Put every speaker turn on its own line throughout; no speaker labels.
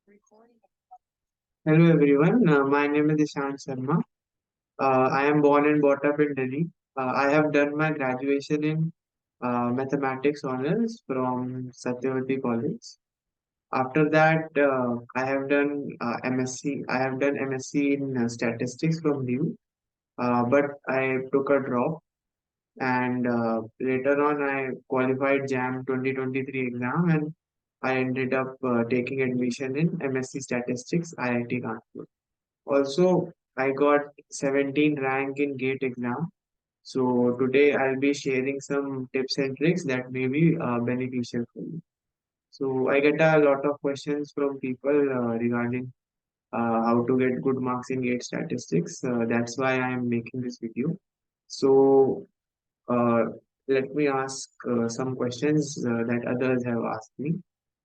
Hello everyone, my name is Ishan Sharma. I am born and brought up in Delhi. I have done my graduation in mathematics honors from Satyavati College. After that, I have done MSc. I have done MSc in statistics from NU, but I took a drop, and later on I qualified JAM 2023 exam, and I ended up taking admission in MSc Statistics IIT Kanpur. Also, I got 17 rank in GATE exam. So today I'll be sharing some tips and tricks that may be beneficial for you. So I get a lot of questions from people regarding how to get good marks in GATE statistics. That's why I am making this video. So uh, let me ask some questions that others have asked me.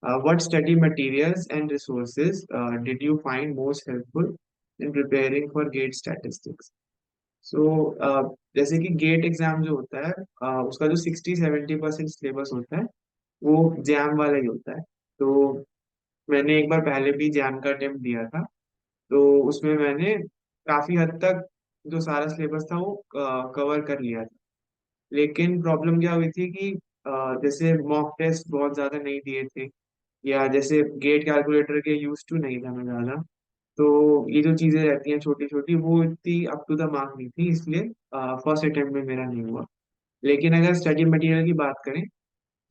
What study materials and resources did you find most helpful in preparing for GATE statistics? सो जैसे कि gate exam जो होता है उसका जो 60-70% syllabus होता है वो जैम वाला ही होता है। तो मैंने एक बार पहले भी जैम का अटेम्प्ट दिया था। तो उसमें मैंने काफी हद तक जो सारा सिलेबस था वो कवर कर लिया था। लेकिन प्रॉब्लम क्या हुई थी कि जैसे मॉक टेस्ट बहुत ज्यादा नहीं दिए थे, या जैसे गेट कैलकुलेटर के यूज टू नहीं था मैं ज्यादा। तो ये जो चीजें रहती हैं छोटी छोटी वो इतनी अप टू द मार्क नहीं थी, इसलिए फर्स्ट अटेम्प्ट में मेरा नहीं हुआ। लेकिन अगर स्टडी मटेरियल की बात करें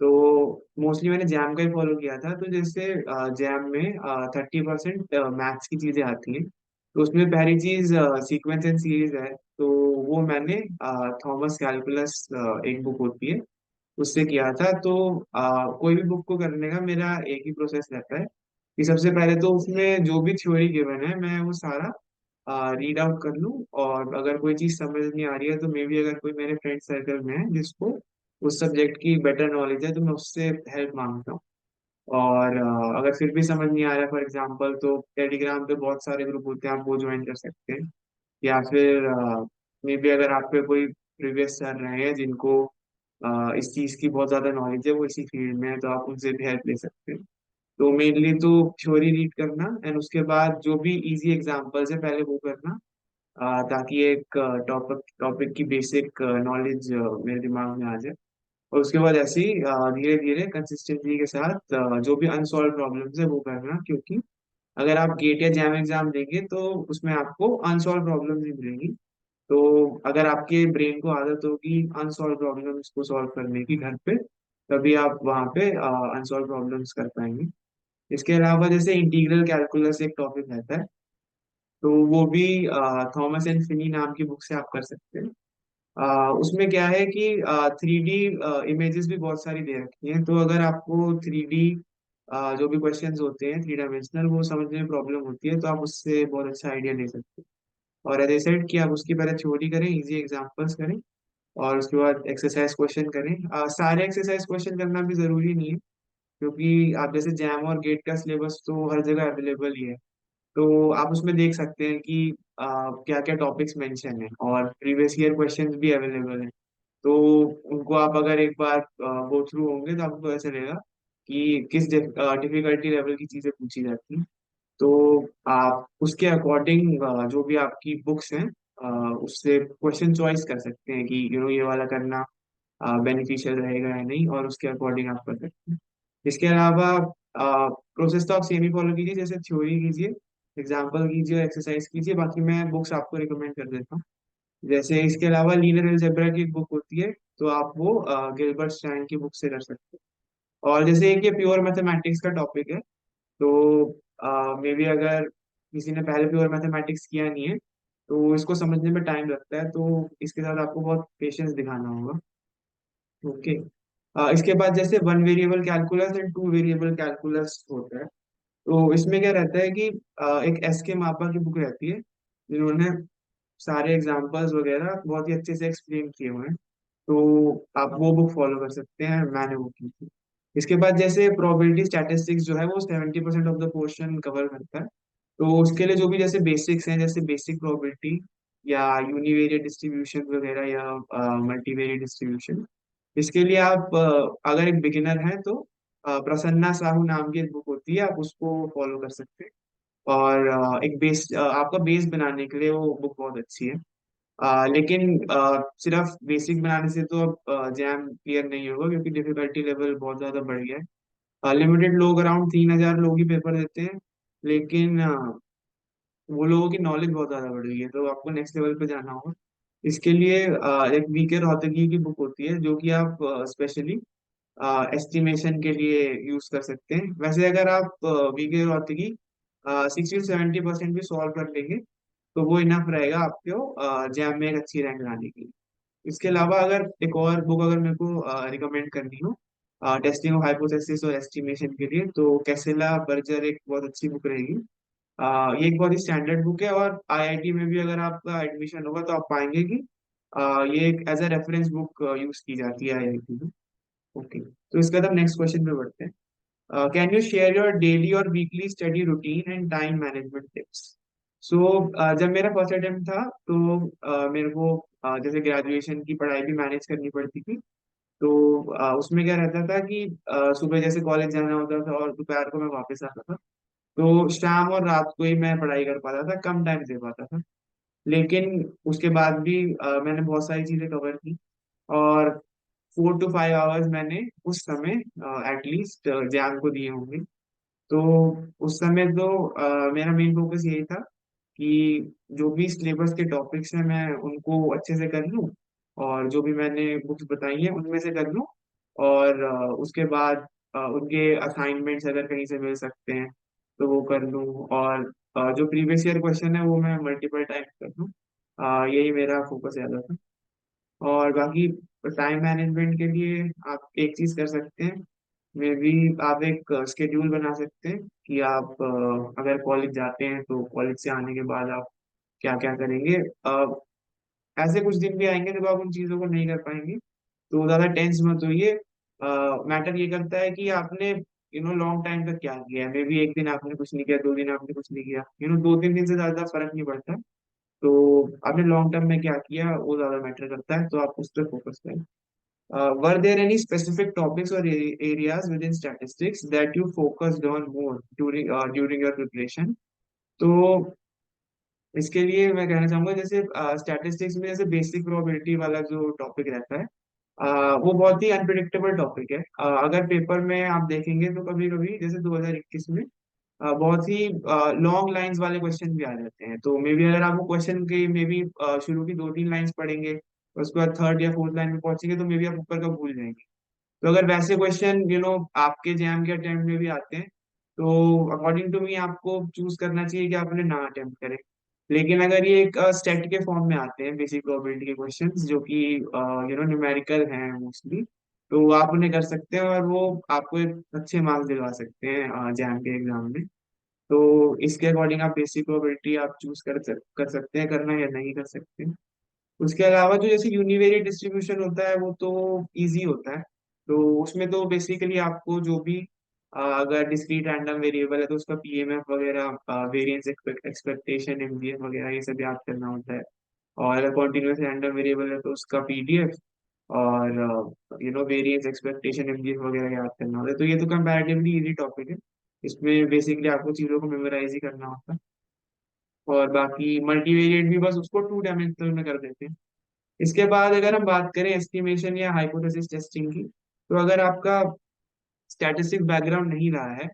तो मोस्टली मैंने जैम का ही फॉलो किया था। तो जैसे जैम में 30% मैथ्स की चीजें आती हैं, तो उसमें पहली चीज सीक्वेंस एंड सीरीज है। तो वो मैंने थॉमस कैलकुलस एक बुक होती है उससे किया था। तो कोई भी बुक को करने का मेरा एक ही प्रोसेस रहता है कि सबसे पहले तो उसमें जो भी थ्योरी गिवन है मैं वो सारा रीड आउट कर लूँ, और अगर कोई चीज़ समझ नहीं आ रही है तो मे बी अगर कोई मेरे फ्रेंड सर्कल में है जिसको उस सब्जेक्ट की बेटर नॉलेज है तो मैं उससे हेल्प मांगता हूँ। और अगर फिर भी समझ नहीं आ रहा है फॉर एग्जांपल, तो टेलीग्राम पे बहुत सारे ग्रुप होते हैं, आप वो ज्वाइन कर सकते हैं। या फिर मे बी अगर आप पे कोई प्रीवियस सर रहे हैं जिनको इस चीज़ की बहुत ज़्यादा नॉलेज है, वो इसी फील्ड में है, तो आप उनसे भी हेल्प ले सकते हैं। तो मेनली तो थ्योरी रीड करना, एंड उसके बाद जो भी इजी एग्जांपल्स है पहले वो करना, ताकि एक टॉपिक टॉपिक की बेसिक नॉलेज मेरे दिमाग में आ जाए। और उसके बाद ऐसे ही धीरे धीरे कंसिस्टेंसी के साथ जो भी अनसॉल्व प्रॉब्लम्स है वो करना, क्योंकि अगर आप गेट या जैम एग्जाम देंगे तो उसमें आपको अनसॉल्व प्रॉब्लम्स ही मिलेंगी। तो अगर आपके ब्रेन को आदत होगी अनसॉल्व प्रॉब्लम्स को सॉल्व करने की घर पे, तभी आप वहाँ पे अनसॉल्व प्रॉब्लम्स कर पाएंगे। इसके अलावा जैसे इंटीग्रल कैलकुलस एक टॉपिक रहता है, तो वो भी थॉमस एंड फिनी नाम की बुक से आप कर सकते हैं। उसमें क्या है कि 3D इमेजेस भी बहुत सारी दे रखी हैं। तो अगर आपको 3D जो भी क्वेश्चंस होते हैं 3 डायमेंशनल वो समझने में प्रॉब्लम होती है तो आप उससे बहुत अच्छा आइडिया ले सकते हैं। और एज आई सेड कि आप उसकी पहले थ्योरी करें, इजी एग्जांपल्स करें, और उसके बाद एक्सरसाइज क्वेश्चन करें। सारे एक्सरसाइज क्वेश्चन करना भी जरूरी नहीं है, क्योंकि आप जैसे जैम और गेट का सिलेबस तो हर जगह अवेलेबल ही है। तो आप उसमें देख सकते हैं कि क्या क्या टॉपिक्स मेंशन है, और प्रीवियस ईयर क्वेश्चंस भी अवेलेबल हैं। तो उनको आप अगर एक बार गो थ्रू होंगे तो आपको पता चलेगा कि किस डिफिकल्टी लेवल की चीजें पूछी जाती हैं। तो आप उसके अकॉर्डिंग जो भी आपकी बुक्स हैं उससे क्वेश्चन चॉइस कर सकते हैं कि ये वाला करना बेनिफिशियल रहेगा या नहीं, और उसके अकॉर्डिंग आप कर सकते हैं। इसके अलावा प्रोसेस तो आप सेम ही फॉलो कीजिए, जैसे थ्योरी कीजिए, एग्जाम्पल कीजिए, एक्सरसाइज कीजिए। बाकी मैं बुक्स आपको रिकमेंड कर देता हूँ। जैसे इसके अलावा लीनियर अलजेब्रा की एक बुक होती है, तो आप वो गिलबर्ट स्टैंड की बुक से कर सकते हैं। और जैसे एक ये प्योर मैथमेटिक्स का टॉपिक है, तो मे बी अगर किसी ने पहले प्योर मैथमेटिक्स किया नहीं है तो इसको समझने में टाइम लगता है, तो इसके साथ आपको बहुत पेशेंस दिखाना होगा। ओके। इसके बाद जैसे one variable calculus and two variable calculus होता है। तो इसमें क्या रहता है कि एक एस के मापा की बुक रहती है, जिन्होंने सारे एग्जाम्पल्स वगैरह बहुत ही अच्छे से एक्सप्लेन किए हुए हैं। तो आप वो बुक फॉलो कर सकते हैं, मैंने वो की थी। इसके बाद जैसे प्रोबेबिलिटी स्टैटिस्टिक्स जो है वो 70% ऑफ द पोर्शन कवर करता है। तो उसके लिए जो भी जैसे बेसिक्स हैं, जैसे बेसिक प्रोबेबिलिटी या यूनिवेरिएट डिस्ट्रीब्यूशन वगैरह, या मल्टीवेरिएट डिस्ट्रीब्यूशन, इसके लिए आप अगर एक बिगिनर हैं तो प्रसन्ना साहू नाम की एक बुक होती है, आप उसको फॉलो कर सकते हैं। और एक बेस आपका बेस बनाने के लिए वो बुक बहुत अच्छी है। लेकिन सिर्फ बेसिक बनाने से तो अब जैम क्लियर नहीं होगा, क्योंकि डिफिकल्टी लेवल बहुत ज्यादा बढ़ गया है। लिमिटेड लोग, अराउंड 3,000 लोग ही पेपर देते हैं। लेकिन वो लोगों की नॉलेज बहुत ज्यादा बढ़ गई है, तो आपको नेक्स्ट लेवल पे जाना होगा। इसके लिए एक वीके रोहतगी की बुक होती है, जो कि आप स्पेशली एस्टिमेशन के लिए यूज कर सकते हैं। वैसे अगर आप वीके रोहतगी 60 to 70% भी सॉल्व कर लेंगे, तो वो इनफ रहेगा आपको जैम में एक अच्छी रैंक लाने के लिए। इसके अलावा अगर एक और बुक अगर मेरे को रिकमेंड करनी हो टेस्टिंग ऑफ हाइपोथेसिस और एस्टिमेशन के लिए, तो कैसेला बर्जर एक बहुत अच्छी बुक रहेगी। ये एक बहुत ही स्टैंडर्ड बुक है, और आईआईटी में भी अगर आपका एडमिशन होगा तो आप पाएंगे कि ये एक as a reference book use की जाती है आईआईटी में। ओके, तो इसके बाद हम नेक्स्ट क्वेश्चन पे बढ़ते हैं। Can you share your daily or weekly study routine and time management tips? So जब मेरा फर्स्ट अटेम्प्ट था, तो मेरे को जैसे ग्रेजुएशन की पढ़ाई भी मैनेज करनी पड़ती थी। तो उसमें क्या रहता था कि सुबह जैसे कॉलेज जाना होता था और दोपहर को मैं वापस आता था। तो शाम और रात को ही मैं पढ़ाई कर पाता था, कम टाइम दे पाता था। लेकिन उसके बाद भी मैंने बहुत सारी चीजें कवर की। और 4 to 5 आवर्स मैंने उस समय एटलीस्ट जैम को दिए होंगे। तो उस समय तो मेरा मेन फोकस यही था कि जो भी सिलेबस के टॉपिक्स हैं मैं उनको अच्छे से कर लूँ, और जो भी मैंने बुक्स बताई हैं उनमें से कर लूँ। और उसके बाद उनके असाइनमेंट्स अगर कहीं से मिल सकते हैं तो वो कर लूँ। और जो प्रीवियस ईयर क्वेश्चन है वो मैं मल्टीपल टाइम कर लूँ। यही मेरा फोकस ज़्यादा था। और बाकी टाइम मैनेजमेंट के लिए आप एक चीज कर सकते हैं, मे बी आप एक स्केड्यूल बना सकते हैं कि आप अगर कॉलेज जाते हैं तो कॉलेज से आने के बाद आप क्या क्या करेंगे। ऐसे कुछ दिन भी आएंगे जब आप उन चीजों को नहीं कर पाएंगे, तो ज्यादा टेंस मत होइए। मैटर ये करता है कि आपने लॉन्ग टाइम तक क्या किया है। मे बी एक दिन आपने कुछ नहीं किया, 2 दिन आपने कुछ नहीं किया, 2-3 दिन से ज्यादा फर्क नहीं पड़ता। तो आपने लॉन्ग टर्म में क्या किया वो ज्यादा मैटर करता है, तो आप उस पर फोकस करें। Were there any specific topics or areas within statistics that you focused on more during your preparation? तो इसके लिए मैं कहना चाहूंगा, जैसे स्टैटिस्टिक्स में जैसे बेसिक प्रोबेबिलिटी वाला जो टॉपिक रहता है, वो बहुत ही अनप्रिडिक्टेबल टॉपिक है। अगर पेपर में आप देखेंगे तो कभी कभी जैसे 2021 में बहुत ही लॉन्ग लाइंस वाले क्वेश्चन भी आ जाते हैं। तो मे बी अगर आप वो क्वेश्चन के मे बी शुरू की 2-3 लाइंस पढ़ेंगे, उसके बाद थर्ड या फोर्थ लाइन में पहुंचेंगे तो मे बी आप ऊपर का भूल जाएंगे। तो अगर वैसे क्वेश्चन आपके जैम के अटेम्प्ट में भी आते हैं, तो अकॉर्डिंग टू मी आपको चूज करना चाहिए कि आप उन्हें ना अटेम्प्ट करें। लेकिन अगर ये एक स्टेट के फॉर्म में आते हैं, बेसिक प्रोबेबिलिटी के क्वेश्चंस जो कि न्यूमेरिकल हैं मोस्टली, तो आप उन्हें कर सकते हैं, और वो आपको एक अच्छे मार्क्स दिलवा सकते हैं जैम के एग्जाम में। तो इसके अकॉर्डिंग आप बेसिक प्रोबेबिलिटी आप चूज कर सकते हैं, करना या नहीं कर सकते हैं। उसके अलावा जो जैसे यूनिवेरिएट डिस्ट्रीब्यूशन होता है वो तो इजी होता है। तो उसमें तो बेसिकली आपको जो भी अगर डिस्क्रीट रैंडम वेरिएबल है तो उसका पीएमएफ वगैरह, वेरिएंस एक्सपेक्टेशन, एमजीएफ वगैरह ये सब याद करना होता है। और अगर कॉन्टिन्यूस रैंडम वेरिएबल है तो उसका पीडीएफ, और वेरिएंस एक्सपेक्टेशन, एमजीएफ वगैरह याद करना होता है। तो ये तो कंपैरेटिवली इजी टॉपिक है। इसमें बेसिकली आपको चीजों को मेमोराइज ही करना होता है। और बाकी मल्टीवेरिएट भी बस उसको 2 डायमेंशनल में कर देते हैं। इसके बाद अगर हम बात करें एस्टिमेशन या हाइपोथेसिस टेस्टिंग की, तो अगर आपका स्टैटिस्टिक्स बैकग्राउंड नहीं रहा है,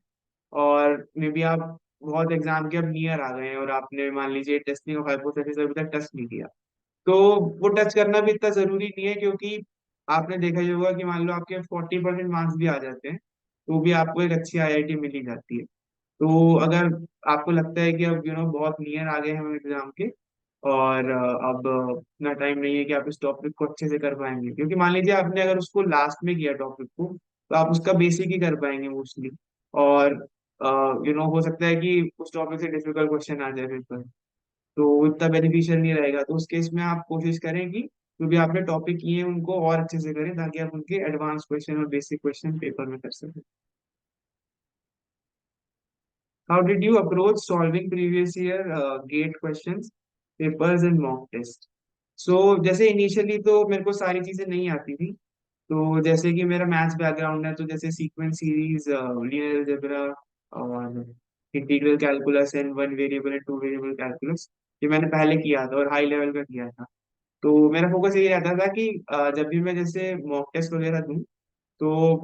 और मे बी आप बहुत एग्जाम के अब नियर आ गए हैं और आपने मान लीजिए टेस्टिंग ऑफ हाइपोथेसिस अभी तक टच नहीं किया, तो वो टच करना भी इतना जरूरी नहीं है। क्योंकि आपने देखा ही होगा कि मान लो आपके 40% मार्क्स भी आ जाते हैं, तो भी आपको एक अच्छी आईआईटी मिल ही जाती है। तो अगर आपको लगता है कि अब बहुत नियर आ गए हैं हम एग्जाम के, और अब इतना टाइम नहीं है कि आप इस टॉपिक को अच्छे से कर पाएंगे, क्योंकि मान लीजिए आपने अगर उसको लास्ट में किया टॉपिक को, तो आप उसका बेसिक ही कर पाएंगे मोस्टली। और हो सकता है कि उस टॉपिक से डिफिकल्ट क्वेश्चन आ जाए पेपर, तो वो इतना बेनिफिशियल नहीं रहेगा। तो उस केस में आप कोशिश करें कि जो भी आपने टॉपिक किए हैं उनको और अच्छे से करें, ताकि आप उनके एडवांस क्वेश्चन और बेसिक क्वेश्चन पेपर में कर सकें। How did you approach solving previous year gate questions, papers and mock test? So जैसे इनिशियली तो मेरे को सारी चीजें नहीं आती थी। तो जैसे कि मेरा मैथ्स बैकग्राउंड है, तो जैसे सीक्वेंस सीरीज, लीनियर अलजेब्रा और integral calculus and one variable and two variable calculus, ये मैंने पहले किया था और हाई लेवल का किया था। तो मेरा फोकस यही रहता था कि जब भी मैं जैसे मॉक टेस्ट वगैरह दूं, तो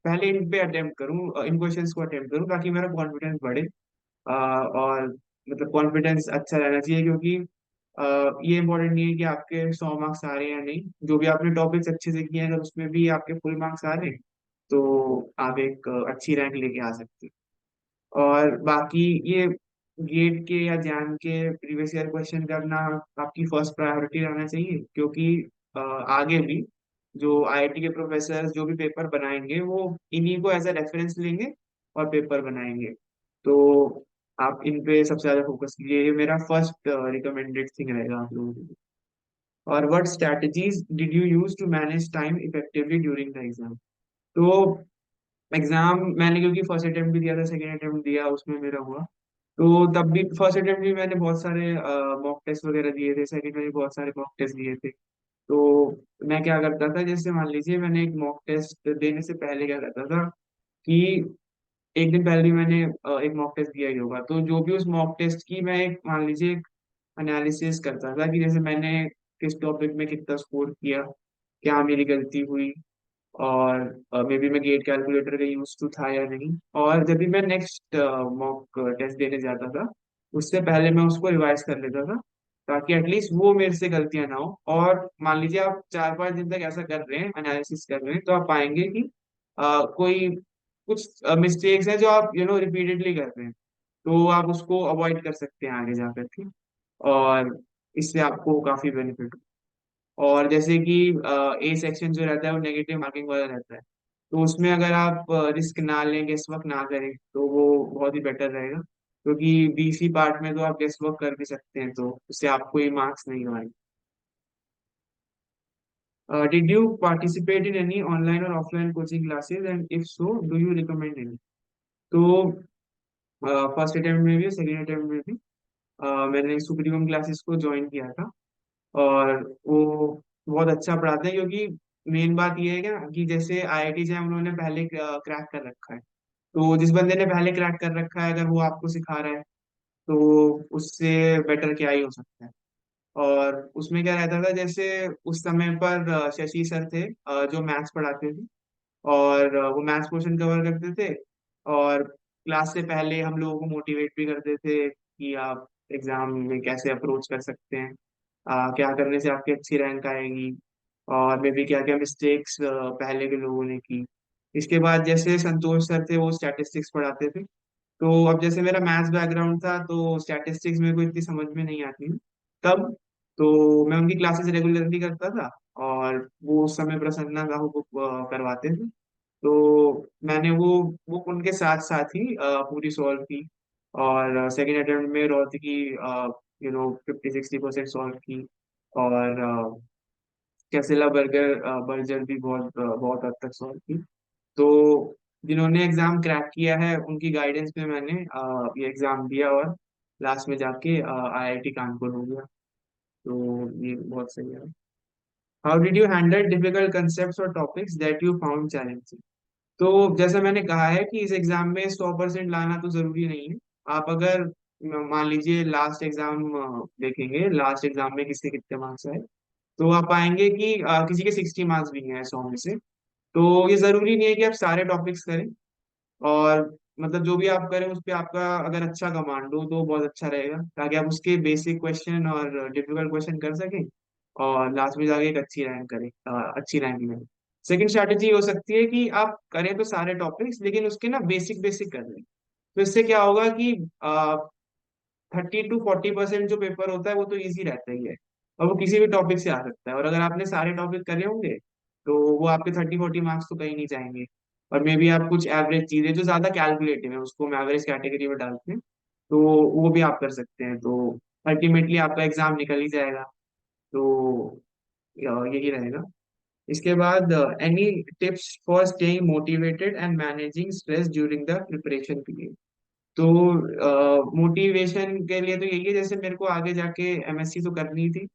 पहले इन पे अटेम्प्ट करूं, इन क्वेश्चंस को अटेम्प्ट करूं, ताकि मेरा कॉन्फिडेंस बढ़े। और मतलब कॉन्फिडेंस अच्छा रहना चाहिए, क्योंकि ये इम्पोर्टेंट नहीं है कि आपके 100 मार्क्स आ रहे हैं या नहीं। जो भी आपने टॉपिक्स अच्छे से किए हैं, अगर उसमें भी आपके फुल मार्क्स आ रहे हैं, तो आप एक अच्छी रैंक लेके आ सकते हैं। और बाकी ये गेट के या जैम के प्रीवियस ईयर क्वेश्चन करना आपकी फर्स्ट प्रायोरिटी रहना चाहिए, क्योंकि आगे भी जो आईआईटी के प्रोफेसर जो भी पेपर बनाएंगे, वो इन्हीं को एज अ रेफरेंस लेंगे और पेपर बनाएंगे। तो आप इन पे सबसे ज्यादा फोकस कीजिए, ये मेरा फर्स्ट रिकमेंडेड थिंग रहेगा आप लोगों के लिए। और what strategies did you use to manage time effectively during the exam? तो एग्जाम मैंने, क्योंकि फर्स्ट अटेम्प्ट भी दिया था, सेकेंड अटेम्प्ट दिया, उसमें मेरा हुआ। तो तब भी फर्स्ट अटेम्प्ट भी मैंने बहुत सारे मॉक टेस्ट वगैरह दिए थे, सेकेंड में भी बहुत सारे मॉक टेस्ट दिए थे। तो मैं क्या करता था, जैसे मान लीजिए मैंने एक मॉक टेस्ट देने से पहले क्या करता था कि एक दिन पहले भी मैंने एक मॉक टेस्ट दिया ही होगा, तो जो भी उस मॉक टेस्ट की मैं एक मान लीजिए एक एनालिसिस करता था कि जैसे मैंने किस टॉपिक में कितना स्कोर किया, क्या मेरी गलती हुई, और मे बी मैं गेट कैलकुलेटर का यूज टू था या नहीं। और जब भी मैं नेक्स्ट मॉक टेस्ट देने जाता था, उससे पहले मैं उसको रिवाइज कर लेता था, ताकि एटलीस्ट वो मेरे से गलतियां ना हो। और मान लीजिए आप 4-5 दिन तक ऐसा कर रहे हैं, एनालिसिस कर रहे हैं, तो आप पाएंगे कि कोई कुछ मिस्टेक्स हैं जो आप रिपीटेडली कर रहे हैं, तो आप उसको अवॉइड कर सकते हैं आगे जाकर के। और इससे आपको काफी बेनिफिट। और जैसे कि ए सेक्शन जो रहता है वो नेगेटिव मार्किंग वाला रहता है, तो उसमें अगर आप रिस्क ना लें, गेस वर्क ना करें, तो वो बहुत ही बेटर रहेगा, क्योंकि बीसी पार्ट में तो आप गेस वर्क कर भी सकते हैं, तो उससे आपको ये मार्क्स नहीं आएंगे। Did you participate in any online or offline coaching classes, and if so do you recommend any? तो फर्स्ट अटेम्प्ट में भी, सेकेंड अटेम्प्ट में भी मैंने सुप्रीम क्लासेस को ज्वाइन किया था। और वो बहुत अच्छा पढ़ाते हैं, क्योंकि मेन बात ये है क्या कि जैसे आईआईटी जैम उन्होंने पहले क्रैक कर रखा है, तो जिस बंदे ने पहले क्रैक कर रखा है, अगर वो आपको सिखा रहा है, तो उससे बेटर क्या ही हो सकता है। और उसमें क्या रहता था, जैसे उस समय पर शशि सर थे, जो मैथ्स पढ़ाते थे, और वो मैथ्स पोर्शन कवर करते थे। और क्लास से पहले हम लोगों को मोटिवेट भी करते थे कि आप एग्जाम में कैसे अप्रोच कर सकते हैं, क्या करने से आपकी अच्छी रैंक आएगी, और मे बी क्या क्या मिस्टेक्स पहले के लोगों ने की। इसके बाद जैसे संतोष सर थे, वो स्टैटिस्टिक्स पढ़ाते थे। तो अब जैसे मेरा मैथ्स बैकग्राउंड था, तो स्टैटिस्टिक्स मेरे को इतनी समझ में नहीं आती थी तब। तो मैं उनकी क्लासेस रेगुलरली करता था, और वो उस समय प्रसन्ना साहू को करवाते थे। तो मैंने वो उनके साथ साथ ही पूरी सॉल्व की। और सेकेंड अटेम्प्ट में रौद की 50-60% सॉल्व की। और कैसेला बर्गर बर्जर भी बहुत हद तक सॉल्व की। तो जिन्होंने एग्जाम क्रैक किया है, उनकी गाइडेंस में मैंने ये एग्जाम दिया, और लास्ट में जाके आईआईटी कानपुर हो गया। तो ये बहुत सही है। How did you handle difficult concept or topics that you found challenging? तो जैसा मैंने कहा है कि इस एग्जाम में 100% लाना तो जरूरी नहीं है। आप अगर मान लीजिए लास्ट एग्जाम देखेंगे, लास्ट एग्जाम में किसके कितने मार्क्स आए, तो आप पाएंगे कि किसी के 60 मार्क्स भी हैं 100 में से। तो ये जरूरी नहीं है कि आप सारे टॉपिक्स करें, और मतलब जो भी आप करें उस पर आपका अगर अच्छा कमांड हो, तो बहुत अच्छा रहेगा, ताकि आप उसके बेसिक क्वेश्चन और डिफिकल्ट क्वेश्चन कर सकें, और लास्ट में जाके एक अच्छी रैंक करें, अच्छी रैंक लें। सेकंड स्ट्रैटेजी हो सकती है कि आप करें तो सारे टॉपिक्स, लेकिन उसके ना बेसिक बेसिक कर लें। तो इससे क्या होगा कि 30-40% जो पेपर होता है वो तो इजी रहता ही है, और वो किसी भी टॉपिक से आ सकता है। और अगर आपने सारे टॉपिक करे होंगे, तो वो आपके 30-40 मार्क्स तो कहीं नहीं जाएंगे। और मे बी आप कुछ एवरेज चीजें जो ज्यादा कैलकुलेटिव है, उसको हम एवरेज कैटेगरी में डालते हैं, तो वो भी आप कर सकते हैं। तो अल्टीमेटली आपका एग्जाम निकल ही जाएगा। तो यही रहेगा। इसके बाद any tips for staying motivated and managing stress during the preparation period? तो मोटिवेशन के लिए तो यही है, जैसे मेरे को आगे जाके एमएससी तो करनी थी,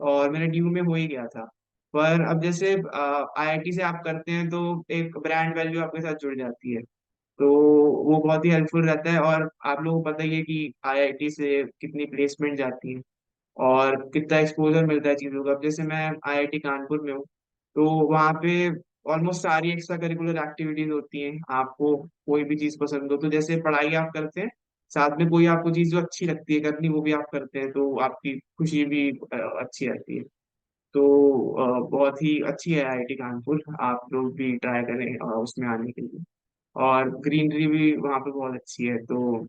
और मेरा ड्यू में हो ही गया था। पर अब जैसे आईआईटी से आप करते हैं तो एक ब्रांड वैल्यू आपके साथ जुड़ जाती है, तो वो बहुत ही हेल्पफुल रहता है। और आप लोगों को पता ही है कि आईआईटी से कितनी प्लेसमेंट जाती है और कितना एक्सपोजर मिलता है चीज़ों का। अब जैसे मैं आईआईटी कानपुर में हूँ, तो वहाँ पे ऑलमोस्ट सारी एक्स्ट्रा करिकुलर एक्टिविटीज होती हैं। आपको कोई भी चीज़ पसंद हो, तो जैसे पढ़ाई आप करते हैं, साथ में कोई आपको चीज़ जो अच्छी लगती है करनी वो भी आप करते हैं, तो आपकी खुशी भी अच्छी रहती है। तो बहुत ही अच्छी है आईआईटी कानपुर, आप लोग भी ट्राई करें उसमें आने के लिए। और ग्रीनरी भी वहाँ पे बहुत अच्छी है, तो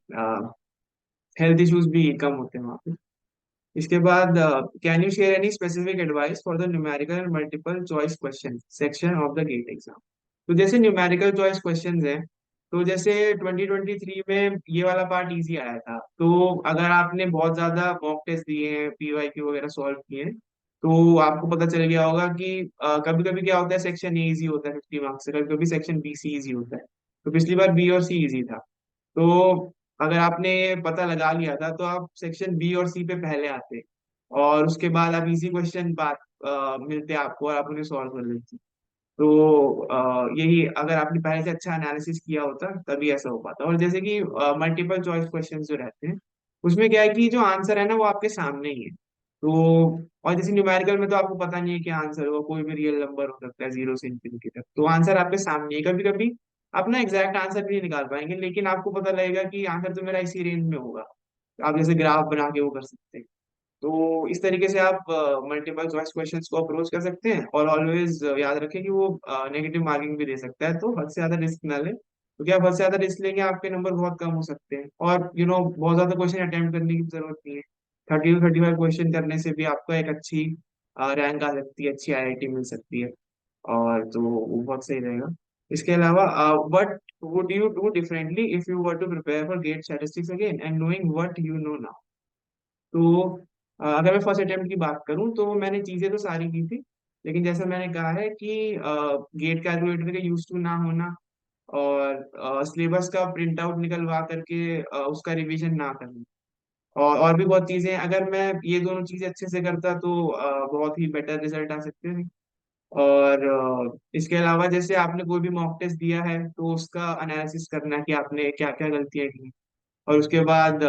हेल्थ इश्यूज भी कम होते हैं वहाँ पे। इसके बाद can you share any specific advice for the numerical and multiple choice question section of the GATE exam. तो जैसे न्यूमेरिकल चॉइस क्वेश्चंस हैं, तो जैसे 2023 में ये वाला पार्ट इजी आया था, तो अगर आपने बहुत ज्यादा मॉक टेस्ट दिए हैं, पीवाईक्यू वगैरह सॉल्व किए हैं, तो आपको पता चल गया होगा कि कभी कभी क्या होता है, सेक्शन ए इजी होता है 50 मार्क्स से, कभी कभी सेक्शन बी सी इजी होता है। तो पिछली बार बी और सी इजी था, तो अगर आपने ये पता लगा लिया था तो आप सेक्शन बी और सी पे पहले आते, और उसके बाद आप इजी क्वेश्चन बात मिलते आपको और आप उन्हें सॉल्व कर लेते। तो यही, अगर आपने पहले से अच्छा एनालिसिस किया होता तभी ऐसा हो पाता। और जैसे कि मल्टीपल चॉइस क्वेश्चन जो रहते हैं, उसमें क्या है कि जो आंसर है ना वो आपके सामने ही है। तो और जैसे न्यूमेरिकल में तो आपको पता नहीं है कि आंसर होगा, कोई भी रियल नंबर हो सकता है 0 से इंफिनिटी तक, तो आंसर आपके सामने है। कभी कभी आप ना एग्जैक्ट आंसर भी नहीं निकाल पाएंगे, लेकिन आपको पता लगेगा कि आंसर तो मेरा इसी रेंज में होगा। आप जैसे ग्राफ बना के वो कर सकते हैं। तो इस तरीके से आप मल्टीपल चॉइस क्वेश्चंस को अप्रोच कर सकते हैं। और ऑलवेज याद रखें कि वो नेगेटिव मार्किंग भी दे सकता है, तो हद से ज्यादा रिस्क ना लें, क्योंकि आप हद से ज्यादा रिस्क लेंगे आपके नंबर बहुत कम हो सकते हैं। और बहुत ज्यादा क्वेश्चन अटेम्प्ट करने की जरूरत नहीं है। 30 to 35 क्वेश्चन करने से भी आपको एक अच्छी रैंक आ सकती है, अच्छी आईआईटी मिल सकती है। और तो वो बहुत सही रहेगा। इसके अलावा what would you do differently if you were to prepare for GATE statistics again and knowing what you know now. तो अगर मैं फर्स्ट अटेम्प्ट की बात करूं, तो मैंने चीजें तो सारी की थी, लेकिन जैसा मैंने कहा है कि गेट कैलकुलेटर का यूज टू ना होना, और सिलेबस का प्रिंट आउट निकलवा करके उसका रिवीजन ना करना, और भी बहुत चीजें हैं। अगर मैं ये दोनों चीजें अच्छे से करता तो बहुत ही बेटर रिजल्ट आ सकते थे। और इसके अलावा जैसे आपने कोई भी मॉक टेस्ट दिया है, तो उसका एनालिसिस करना कि आपने क्या क्या गलतियां की, और उसके बाद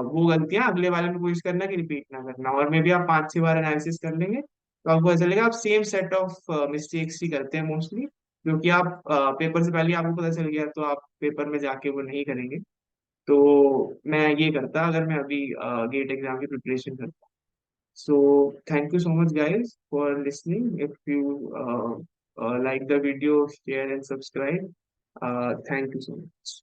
वो गलतियां अगले वाले में कोशिश करना कि रिपीट ना करना। और मे भी आप 5-6 बार एनालिसिस कर लेंगे, तो आपको ऐसा लगेगा आप same set of mistakes he करते हैं मोस्टली, क्योंकि आप पेपर से पहले आपको पता चल गया, तो आप पेपर में जाके वो नहीं करेंगे। तो मैं ये करता अगर मैं अभी गेट एग्जाम की प्रिपरेशन करता। So thank you so much guys for listening. If you like the video, share and subscribe. Thank you so much.